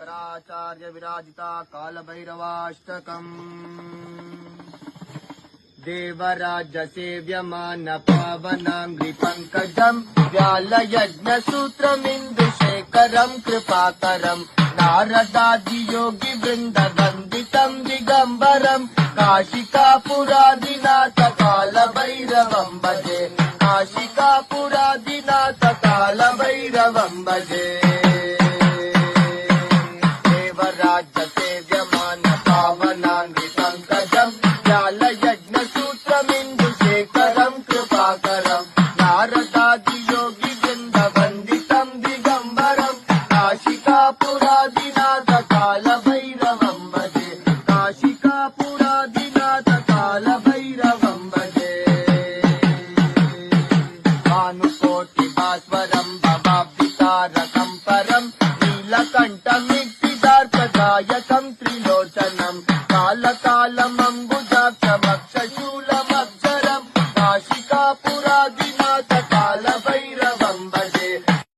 शंकराचार्य विराजिता कालभैरवाष्टकम् देवराज सेव्यमान पावनांघ्रिपङ्कजम् व्यालयज्ञसूत्रमिन्दुशेखरम् कृपाकरम् नारदादियोगी वृन्दवन्दितम् दिगम्बरम् काशिकापुरादिनाथ कालभैरवम् भजे काशिकापुरादिनाथ कालभैरवम् भजे देवराज सेव्यमान पावनांघ्रिपङ्कजम् व्यालयज्ञसूत्रमिन्दुशेखरम् कृपाकरम् नारदादियोगी वृन्दवन्दितम् दिगम्बरम् काशिकापुरादिनाथ कालभैरवम् भजे काशिकापुरादिनाथ कालभैरवम् भजे भानुकोटिभास्वरम् भवाब्धितारकम् परम् नीलकण्ठमित्तिदार्पदायकम् त्रिलोचनम् कालकालमम्बुजाक्षमक्षशूलमक्षरम् काशिकापुरादिनाथ कालभैरव